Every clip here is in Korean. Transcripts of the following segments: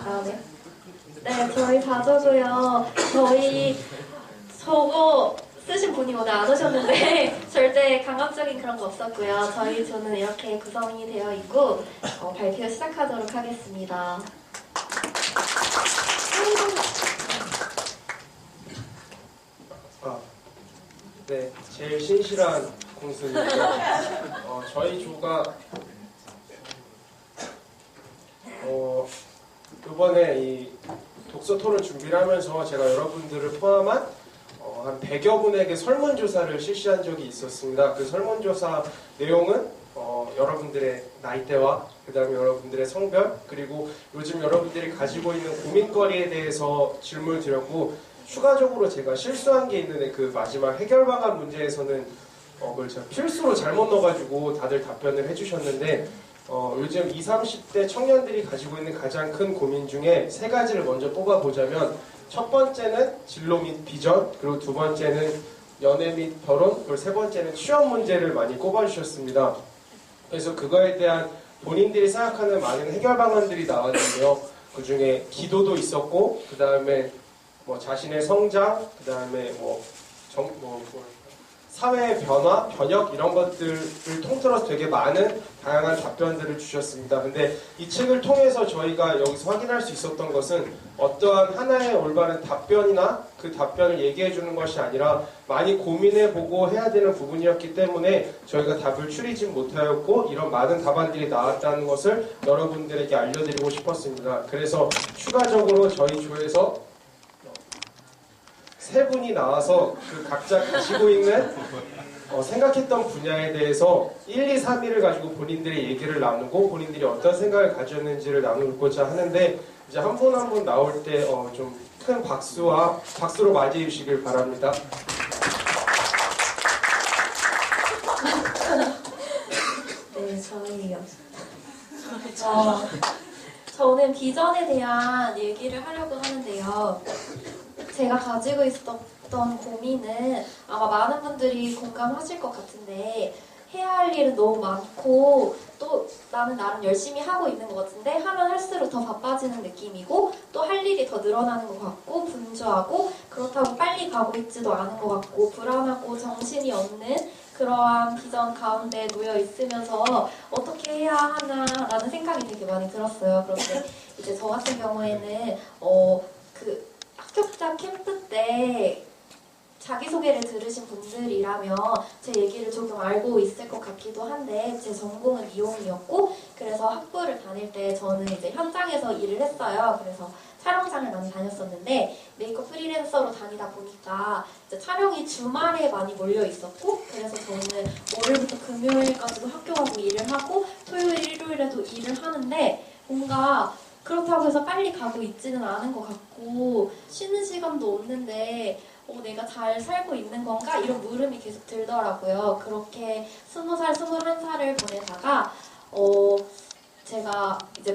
나오네요. 네, 저희 다저고요. 저거 쓰신 분이 오늘 안 오셨는데 절대 강압적인 그런 거 없었고요. 저희 조는 이렇게 구성이 되어 있고 발표 시작하도록 하겠습니다. 네, 제일 신실한 공수입니다. 저희 조가 이번에 이 독서 토론 준비를 하면서 제가 여러분들을 포함한 한 100여 분에게 설문조사를 실시한 적이 있었습니다. 그 설문조사 내용은 여러분들의 나이대와 그 다음에 여러분들의 성별 그리고 요즘 여러분들이 가지고 있는 고민거리에 대해서 질문을 드렸고 추가적으로 제가 실수한 게 있는데 그 마지막 해결 방안 문제에서는 그걸 제가 필수로 잘못 넣어가지고 다들 답변을 해주셨는데 요즘 20, 30대 청년들이 가지고 있는 가장 큰 고민 중에 세 가지를 먼저 뽑아보자면 첫 번째는 진로 및 비전, 그리고 두 번째는 연애 및 결혼, 그리고 세 번째는 취업 문제를 많이 꼽아주셨습니다. 그래서 그거에 대한 본인들이 생각하는 많은 해결 방안들이 나왔는데요. 그 중에 기도도 있었고, 그 다음에 뭐 자신의 성장, 그 다음에 사회의 변화, 변혁 이런 것들을 통틀어서 되게 많은 다양한 답변들을 주셨습니다. 근데 이 책을 통해서 저희가 여기서 확인할 수 있었던 것은 어떠한 하나의 올바른 답변이나 그 답변을 얘기해 주는 것이 아니라 많이 고민해보고 해야 되는 부분이었기 때문에 저희가 답을 추리지 못하였고 이런 많은 답안들이 나왔다는 것을 여러분들에게 알려드리고 싶었습니다. 그래서 추가적으로 저희 조에서 세 분이 나와서 그 각자 가지고 있는 생각했던 분야에 대해서 1, 2, 3위를 가지고 본인들의 얘기를 나누고 본인들이 어떤 생각을 가졌는지를 나누고자 하는데 이제 한 분 한 분 나올 때 좀 큰 박수로 맞이해 주시길 바랍니다. 네, 저는 비전에 대한 얘기를 하려고 하는데요. 제가 가지고 있었던 고민은 아마 많은 분들이 공감하실 것 같은데 해야 할 일은 너무 많고 또 나는 나름 열심히 하고 있는 것 같은데 하면 할수록 더 바빠지는 느낌이고 또 할 일이 더 늘어나는 것 같고 분주하고 그렇다고 빨리 가고 있지도 않은 것 같고 불안하고 정신이 없는 그러한 비전 가운데 놓여 있으면서 어떻게 해야 하나라는 생각이 되게 많이 들었어요. 그런데 이제 저 같은 경우에는 합격자 캠프 때 자기소개를 들으신 분들이라면 제 얘기를 조금 알고 있을 것 같기도 한데 제 전공은 미용이었고 그래서 학부를 다닐 때 저는 이제 현장에서 일을 했어요. 그래서 촬영장을 많이 다녔었는데 메이크업 프리랜서로 다니다 보니까 이제 촬영이 주말에 많이 몰려 있었고 그래서 저는 월요일부터 금요일까지도 학교 가고 일을 하고 토요일, 일요일에도 일을 하는데 뭔가 그렇다고 해서 빨리 가고 있지는 않은 것 같고 쉬는 시간도 없는데 내가 잘 살고 있는 건가? 이런 물음이 계속 들더라고요. 그렇게 20살, 21살을 보내다가 제가 이제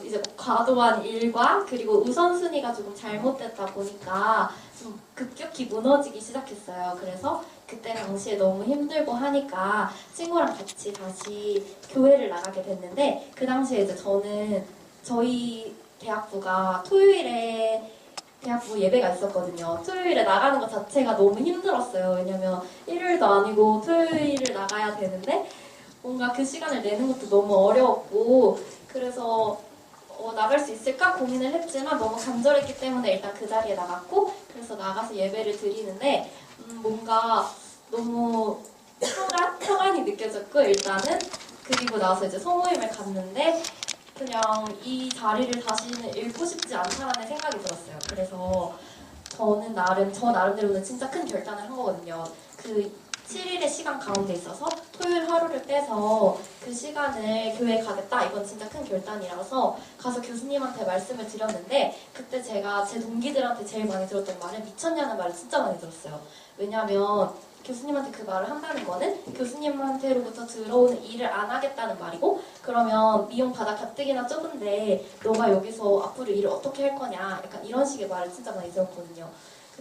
이제 과도한 일과 그리고 우선순위가 조금 잘못됐다 보니까 좀 급격히 무너지기 시작했어요. 그래서 그때 당시에 너무 힘들고 하니까 친구랑 같이 다시 교회를 나가게 됐는데 그 당시에 이제 저는 저희 대학부가 토요일에 대학부 예배가 있었거든요. 토요일에 나가는 것 자체가 너무 힘들었어요. 왜냐면 일요일도 아니고 토요일을 나가야 되는데 뭔가 그 시간을 내는 것도 너무 어려웠고 그래서 나갈 수 있을까 고민을 했지만 너무 간절했기 때문에 일단 그 자리에 나갔고 그래서 나가서 예배를 드리는데 뭔가 너무 평안이 느껴졌고 일단은 그리고 나서 이제 소모임을 갔는데 그냥 이 자리를 다시는 잃고 싶지 않다라는 생각이 들었어요. 그래서 저는 저 나름대로는 진짜 큰 결단을 한 거거든요. 그 7일의 시간 가운데 있어서 토요일 하루를 빼서 그 시간을 교회에 가겠다. 이건 진짜 큰 결단이라서 가서 교수님한테 말씀을 드렸는데 그때 제가 제 동기들한테 제일 많이 들었던 말은 미쳤냐는 말을 진짜 많이 들었어요. 왜냐면 교수님한테 그 말을 한다는 거는 교수님한테로부터 들어오는 일을 안 하겠다는 말이고 그러면 미용 바닥 가뜩이나 좁은데 너가 여기서 앞으로 일을 어떻게 할 거냐 약간 이런 식의 말을 진짜 많이 들었거든요.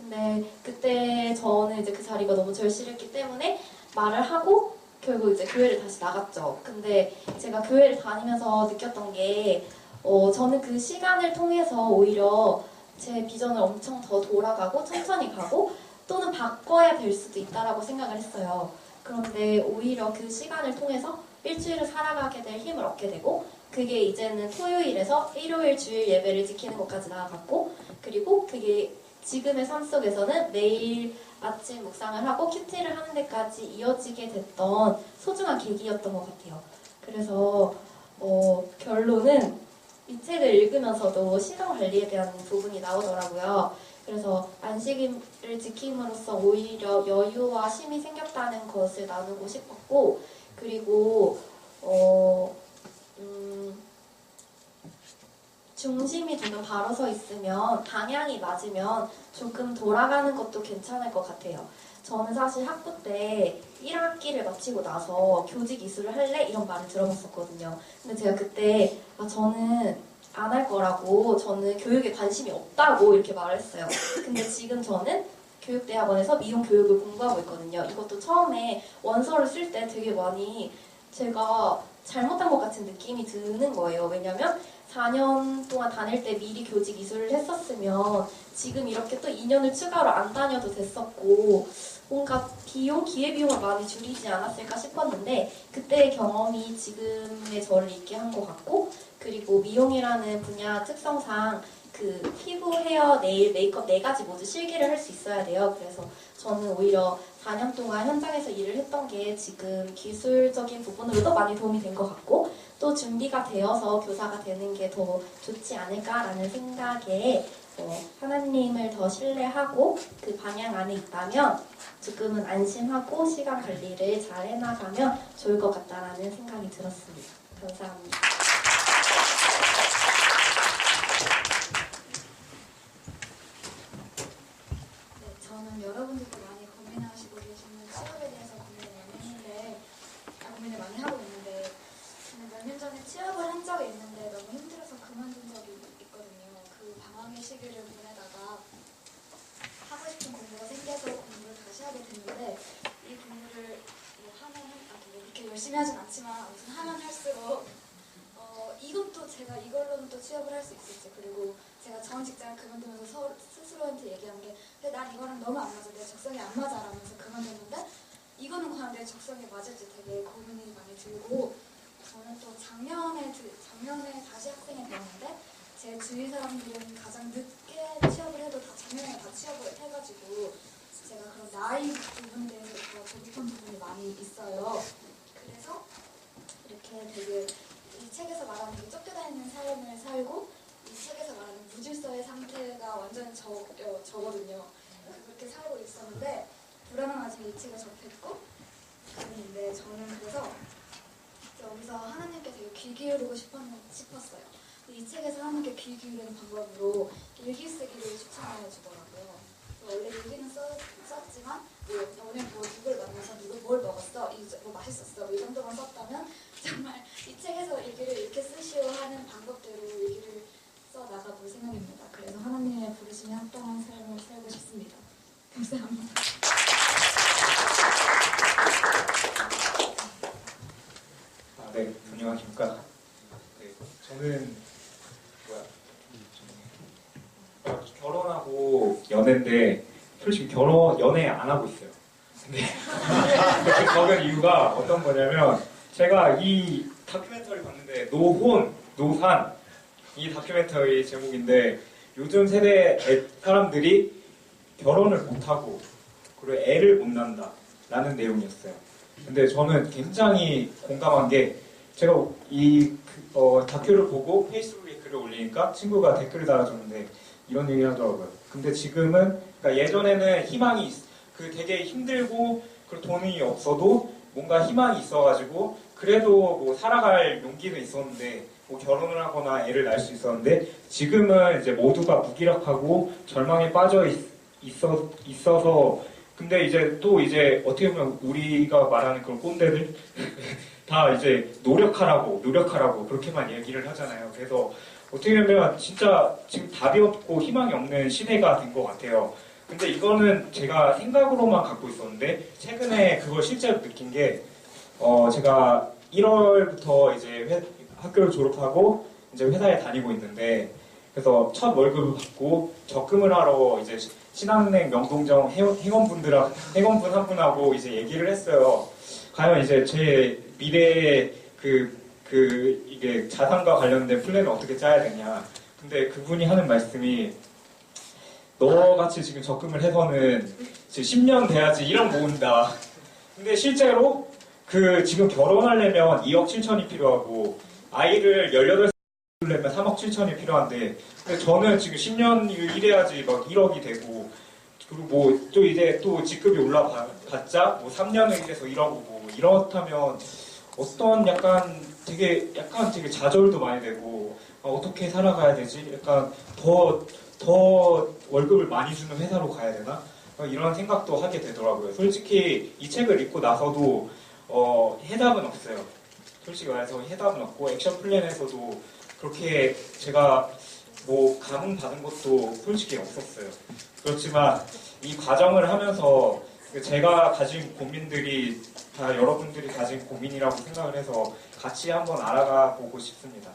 근데 그때 저는 이제 그 자리가 너무 절실했기 때문에 말을 하고 결국 이제 교회를 다시 나갔죠. 근데 제가 교회를 다니면서 느꼈던 게 저는 그 시간을 통해서 오히려 제 비전을 엄청 더 돌아가고 천천히 가고 또는 바꿔야 될 수도 있다라고 생각을 했어요. 그런데 오히려 그 시간을 통해서 일주일을 살아가게 될 힘을 얻게 되고 그게 이제는 토요일에서 일요일 주일 예배를 지키는 것까지 나아갔고 그리고 그게 지금의 삶 속에서는 매일 아침 묵상을 하고 큐티를 하는 데까지 이어지게 됐던 소중한 계기였던 것 같아요. 그래서 결론은 이 책을 읽으면서도 시간 관리에 대한 부분이 나오더라고요. 그래서 안식일을 지킴으로써 오히려 여유와 쉼이 생겼다는 것을 나누고 싶었고 그리고 중심이 조금 바로 서 있으면 방향이 맞으면 조금 돌아가는 것도 괜찮을 것 같아요. 저는 사실 학부 때 1학기를 마치고 나서 교직 이수를 할래? 이런 말을 들어봤었거든요. 근데 제가 그때 저는 안 할 거라고 저는 교육에 관심이 없다고 이렇게 말을 했어요. 근데 지금 저는 교육대학원에서 미용 교육을 공부하고 있거든요. 이것도 처음에 원서를 쓸 때 되게 많이 제가 잘못한 것 같은 느낌이 드는 거예요. 왜냐면 4년 동안 다닐 때 미리 교직 이수를 했었으면 지금 이렇게 또 2년을 추가로 안 다녀도 됐었고 뭔가 기회비용을 많이 줄이지 않았을까 싶었는데 그때의 경험이 지금의 저를 있게 한 것 같고 그리고 미용이라는 분야 특성상 그 피부, 헤어, 네일, 메이크업 4가지 모두 실기를 할 수 있어야 돼요. 그래서 저는 오히려 4년 동안 현장에서 일을 했던 게 지금 기술적인 부분으로도 많이 도움이 된 것 같고 또 준비가 되어서 교사가 되는 게 더 좋지 않을까라는 생각에 하나님을 더 신뢰하고 그 방향 안에 있다면 조금은 안심하고 시간 관리를 잘 해나가면 좋을 것 같다라는 생각이 들었습니다. 감사합니다. 저는 여러분들도 많이 고민하시고 계시는 취업에 대해서 고민을 많이 하고 있는데 몇 년 전에 취업을 한 적이 있는데 너무 힘들어서 그만둔 적이 있거든요. 그 방황의 시기를 보내다가 하고 싶은 공부가 생겨서 공부를 다시 하게 됐는데 이 공부를 이렇게 열심히 하진 않지만 아무튼 하면 할수록 이것도 제가 이걸로는 또 취업을 할 수 있을지 그리고 제가 전 직장을 그만두면서 스스로한테 얘기한 게 난 이거랑 너무 안 맞아 내 적성에 안 맞아 라면서 그만뒀는데 이거는 과연 내 적성에 맞을지 되게 고민이 많이 들고 저는 또 작년에 다시 학생이 되었는데 제 주위 사람들은 가장 늦게 취업을 해도 다 작년에 다 취업을 해가지고 제가 그런 나이 부분에 대해서 더 조급한 부분이 많이 있어요. 그래서 이렇게 되게 이 책에서 말하는 게 쫓겨다니는 삶을 살고 이 책에서 말하는 무질서의 상태가 완전 저거든요. 그렇게 살고 있었는데 불안한 와중에 이 책을 접했고 그랬는데 저는 그래서 여기서 하나님께 되게 귀 기울이고 싶었어요. 이 책에서 하나님께 귀 기울이는 방법으로 일기 쓰기를 추천해 주더라고요. 원래 일기는 썼지만 오늘 누굴 만나서 뭘 먹었어, 뭐 맛있었어 이 정도만 썼다면 정말 이 책에서 일기를 이렇게 쓰시오 하는 방법대로 일기를 써 나가볼 생각입니다. 그래서 하나님의 부르심에 합당한 삶을 살고 싶습니다. 감사합니다. 네, 안녕하십니까. 네, 저는 결혼하고 연애인데 솔직히 연애 안 하고 있어요. 근데 그렇게 적은 이유가 어떤 거냐면 제가 이 다큐멘터리 봤는데 노혼, 노산 이 다큐멘터리 제목인데 요즘 세대 사람들이 결혼을 못하고 그리고 애를 못 낳는다 라는 내용이었어요. 근데 저는 굉장히 공감한 게 제가 이 다큐를 보고 페이스북에 글을 올리니까 친구가 댓글을 달아줬는데 이런 얘기를 하더라고요. 근데 지금은 그러니까 예전에는 희망이 되게 힘들고 그리고 돈이 없어도 뭔가 희망이 있어가지고 그래도 뭐 살아갈 용기는 있었는데 뭐 결혼을 하거나 애를 낳을 수 있었는데 지금은 이제 모두가 무기력하고 절망에 빠져 있어서 근데 이제 또 이제 어떻게 보면 우리가 말하는 그런 꼰대들 다 이제 노력하라고 그렇게만 얘기를 하잖아요. 그래서 어떻게 보면 진짜 지금 답이 없고 희망이 없는 시대가 된 것 같아요. 근데 이거는 제가 생각으로만 갖고 있었는데 최근에 그걸 실제로 느낀 게 제가 1월부터 이제 학교를 졸업하고 이제 회사에 다니고 있는데 그래서 첫 월급을 받고 적금을 하러 이제 신한은행 명동점 회원분 한 분하고 이제 얘기를 했어요. 과연 이제 제 미래의 이게 자산과 관련된 플랜을 어떻게 짜야 되냐. 근데 그분이 하는 말씀이 너같이 지금 적금을 해서는 이제 10년 돼야지 1억 모은다. 근데 실제로 지금 결혼하려면 2억 7천이 필요하고 아이를 18살 하려면 3억 7천이 필요한데 근데 저는 지금 10년 일해야지 막 1억이 되고 그리고 뭐 또 이제 또 직급이 올라갔자 뭐 3년을 일해서 1억 오고 이렇다면 어떤 약간 되게 좌절도 많이 되고 어떻게 살아가야 되지? 약간 더 월급을 많이 주는 회사로 가야 되나? 이런 생각도 하게 되더라고요. 솔직히 이 책을 읽고 나서도 해답은 없어요. 솔직히 말해서 해답은 없고 액션 플랜에서도 그렇게 제가 뭐 감흥 받은 것도 솔직히 없었어요. 그렇지만 이 과정을 하면서 제가 가진 고민들이 다 여러분들이 가진 고민이라고 생각을 해서 같이 한번 알아가 보고 싶습니다.